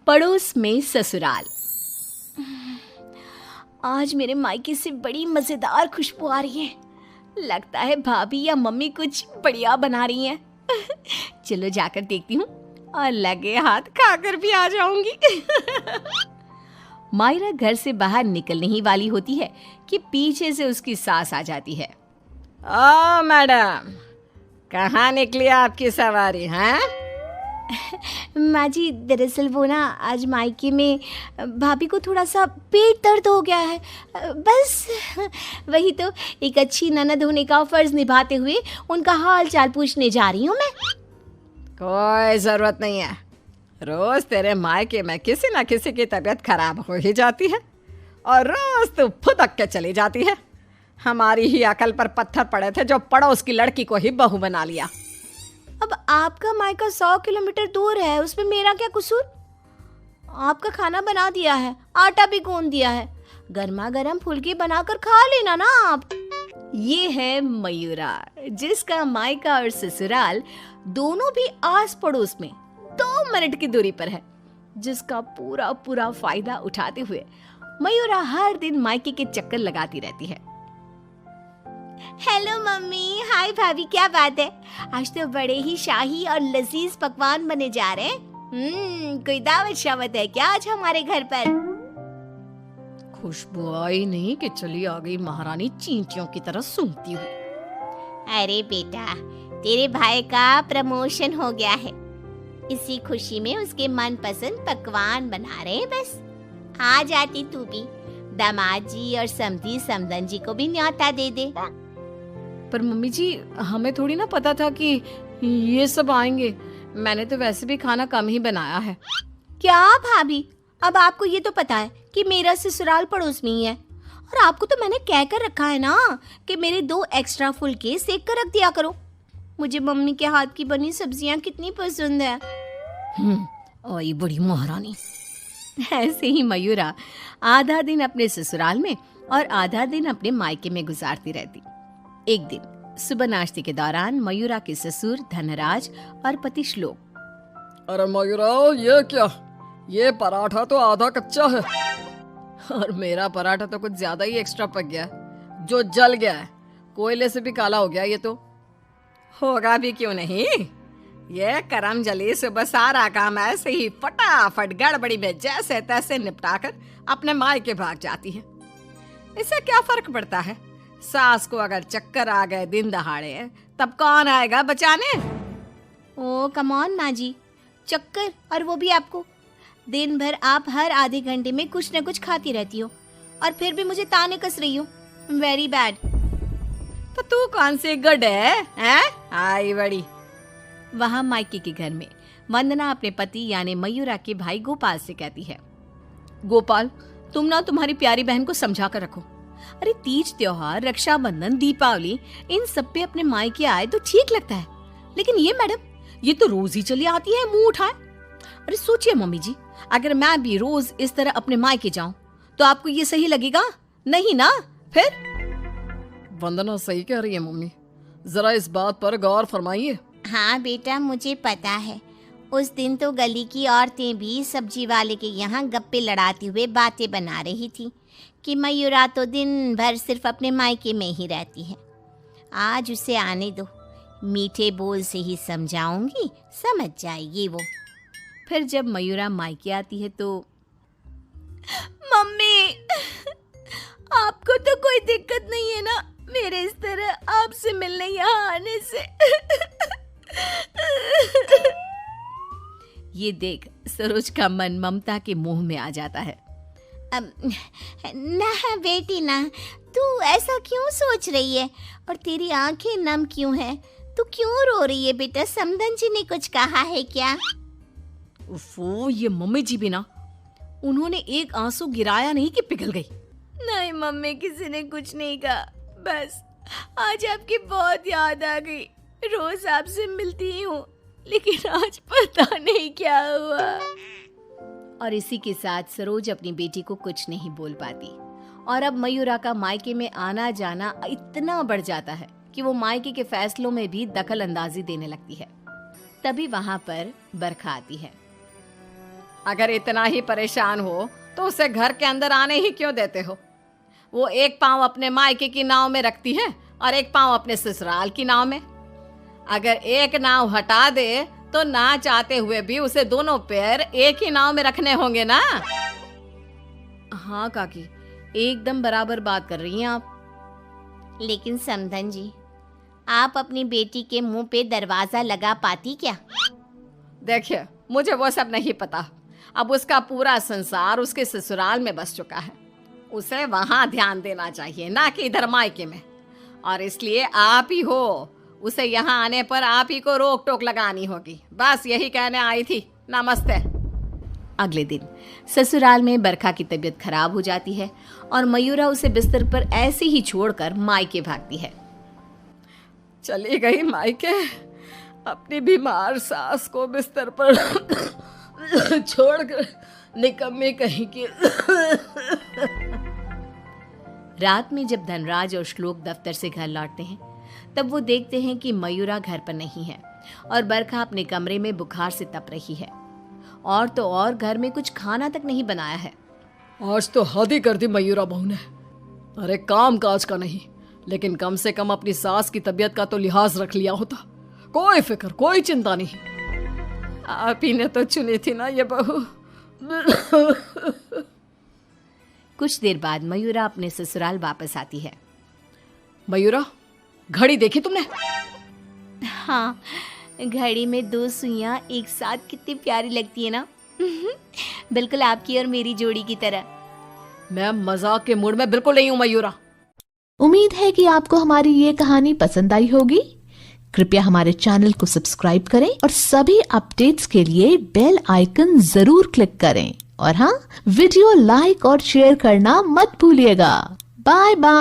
पड़ोस में ससुराल। आज मेरे मायके से बड़ी मजेदार खुशबू आ रही है। लगता है भाभी या मम्मी कुछ बढ़िया बना रही हैं। चलो जाकर देखती हूँ और लगे हाथ खाकर भी आ जाऊंगी। मायरा घर से बाहर निकलने ही वाली होती है कि पीछे से उसकी सास आ जाती है। ओ मैडम, कहाँ निकली आपकी सवारी? हैं? माँ जी, दरअसल वो ना आज मायके में भाभी को थोड़ा सा पेट दर्द हो गया है। बस वही तो एक अच्छी ननद होने का फर्ज निभाते हुए उनका हाल चाल पूछने जा रही हूँ मैं। कोई जरूरत नहीं है। रोज तेरे मायके में किसी न किसी की तबीयत खराब हो ही जाती है और रोज तू फुदक के चली जाती है। हमारी ही अकल पर पत्थर पड़े थे जो पड़ोस की लड़की को ही बहू बना लिया। अब आपका मायका 100 किलोमीटर दूर है, उसमें मेरा क्या कसूर? आपका खाना बना दिया है, आटा भी गूंद दिया है, गर्मा गर्म फुल्की बनाकर खा लेना ना आप। ये है मयूरा, जिसका मायका और ससुराल दोनों भी आस पड़ोस में 2 मिनट की दूरी पर है, जिसका पूरा पूरा फायदा उठाते हुए मयूरा हर दिन मायके के चक्कर लगाती रहती है। हेलो मम्मी, हाय भाभी, क्या बात है? आज तो बड़े ही शाही और लजीज पकवान बने जा रहे हैं। कोई दावत शावत है क्या आज हमारे घर पर? खुशबू आई नहीं कि चली आ गई महारानी चींटियों की तरह सूंघती हुई। अरे बेटा, तेरे भाई का प्रमोशन हो गया है, इसी खुशी में उसके मनपसंद पकवान बना रहे हैं। बस आ जाती तू भी, दामाद जी और समधी समदन जी को भी न्योता दे दे। पर मम्मी जी, हमें थोड़ी ना पता था कि ये सब आएंगे। मैंने तो वैसे भी खाना कम ही बनाया है। क्या भाभी, अब आपको ये तो पता है कि मेरा ससुराल पड़ोस में ही है, और आपको तो मैंने कह कर रखा है ना कि मेरे 2 एक्स्ट्रा फुलके सेक कर रख दिया करो। मुझे मम्मी के हाथ की बनी सब्जियां कितनी पसंद है। ओए बड़ी महारानी। ऐसे ही मयूरा आधा दिन अपने ससुराल में और आधा दिन अपने मायके में गुजारती रहती। एक दिन सुबह नाश्ते के दौरान मयूरा के ससुर धनराज और पति श्लोक। अरे मयूरा, ये क्या? ये पराठा तो आधा कच्चा है और मेरा पराठा तो कुछ ज्यादा ही एक्स्ट्रा पक गया, जो जल गया है। कोयले से भी काला हो गया। ये तो होगा भी क्यों नहीं। ये करम जली सुबह सारा काम ऐसे ही फटाफट गड़बड़ी में जैसे तैसे निपटाकर अपने मायके भाग जाती है। इससे क्या फर्क पड़ता है? सास को अगर चक्कर आ गए दिन दहाड़े, तब कौन आएगा बचाने? ओ कम ऑन माँ जी, चक्कर, और वो भी आपको? दिन भर आप हर आधे घंटे में कुछ न कुछ खाती रहती हो और फिर भी मुझे ताने कस रही हो। Very bad. तो तू कौन सी गुड है, हैं? आई बड़ी। वहाँ मायके के घर में वंदना अपने पति यानी मयूरा के भाई गोपाल से कहती है, गोपाल, तुम ना तुम्हारी प्यारी बहन को समझा कर रखो। अरे तीज त्योहार, रक्षाबंधन, दीपावली, इन सब पे अपने मायके आए तो ठीक लगता है, लेकिन ये मैडम, ये तो रोज ही चली आती है मुंह उठाए। अरे सोचिए मम्मी जी, अगर मैं भी रोज इस तरह अपने मायके जाऊं तो आपको ये सही लगेगा? नहीं ना? फिर वंदना सही कह रही है मम्मी, जरा इस बात पर गौर फरमाइए। हाँ बेटा, मुझे पता है। उस दिन तो गली की औरतें भी सब्जी वाले के यहाँ गप्पे लड़ाते हुए बातें बना रही थी कि मयूरा तो दिन भर सिर्फ अपने मायके में ही रहती है। आज उसे आने दो, मीठे बोल से ही समझाऊंगी, समझ जाएगी वो। फिर जब मयूरा मायके आती है तो, मम्मी, आपको तो कोई दिक्कत नहीं है ना मेरे इस तरह आपसे मिलने यहाँ आने से? ये देख सरोज का मन ममता के मुंह में आ जाता है। ना बेटी ना, तू ऐसा क्यों सोच रही है और तेरी आंखें नम क्यों हैं? तू क्यों रो रही है बेटा? समधन जी ने कुछ कहा है क्या? उफ़ो, ये मम्मी जी भी ना, उन्होंने एक आंसू गिराया नहीं कि पिघल गई। नहीं मम्मी, किसी ने कुछ नहीं कहा, बस आज आपकी बहुत याद आ गई। रोज आपसे मिलती ही हूँ, लेकिन आज पता नहीं क्या हुआ। और इसी के साथ सरोज अपनी बेटी को कुछ नहीं बोल पाती और अब मयूरा का मायके में आना जाना इतना बढ़ जाता है कि वो मायके के फैसलों में भी दखल अंदाजी देने लगती है। तभी वहां पर बरखा आती है। अगर इतना ही परेशान हो तो उसे घर के अंदर आने ही क्यों देते हो? वो एक पाँव अपने मायके की नाव में रखती है और एक पाँव अपने ससुराल की नाव में। अगर एक नाव हटा दे तो ना चाहते हुए भी उसे दोनों पैर एक ही नाव में रखने होंगे ना। हाँ काकी, एकदम बराबर बात कर रही हैं आप। लेकिन समधन जी, आप अपनी बेटी के मुंह पे दरवाजा लगा पाती क्या? देखिए, मुझे वो सब नहीं पता। अब उसका पूरा संसार उसके ससुराल में बस चुका है। उसे वहां ध्यान देना चाहिए, ना कि इधर मायके में। और इसलिए आप ही हो, उसे यहाँ आने पर आप ही को रोक टोक लगानी होगी। बस यही कहने आई थी। नमस्ते। अगले दिन ससुराल में बरखा की तबीयत खराब हो जाती है और मयूरा उसे बिस्तर पर ऐसे ही छोड़कर मायके भागती है। चली गई मायके, अपनी बीमार सास को बिस्तर पर छोड़कर, निकम्मी कहीं की। रात में जब धनराज और श्लोक दफ्तर से घर लौटते हैं तब वो देखते हैं कि मयूरा घर पर नहीं है और बरखा अपने कमरे में बुखार से तप रही है। और तो और घर में कुछ खाना तक नहीं बनाया है। आज तो हद ही कर दी मयूरा बहू ने। अरे काम काज का नहीं, लेकिन कम से कम अपनी सास की तबीयत का तो लिहाज रख लिया होता। कोई फिक्र, कोई चिंता नहीं। आप ही ने तो चुनी थी ना ये बहू। कुछ देर बाद मयूरा अपने ससुराल वापस आती है। मयूरा, घड़ी देखी तुमने? हाँ, घड़ी में 2 सुइयां एक साथ कितनी प्यारी लगती है ना। बिल्कुल आपकी और मेरी जोड़ी की तरह। मैं मजाक के मूड में बिल्कुल नहीं हूँ मयूरा। उम्मीद है कि आपको हमारी ये कहानी पसंद आई होगी। कृपया हमारे चैनल को सब्सक्राइब करें और सभी अपडेट्स के लिए बेल आइकन जरूर क्लिक करें। और हाँ, वीडियो लाइक और शेयर करना मत भूलिएगा। Bye bye.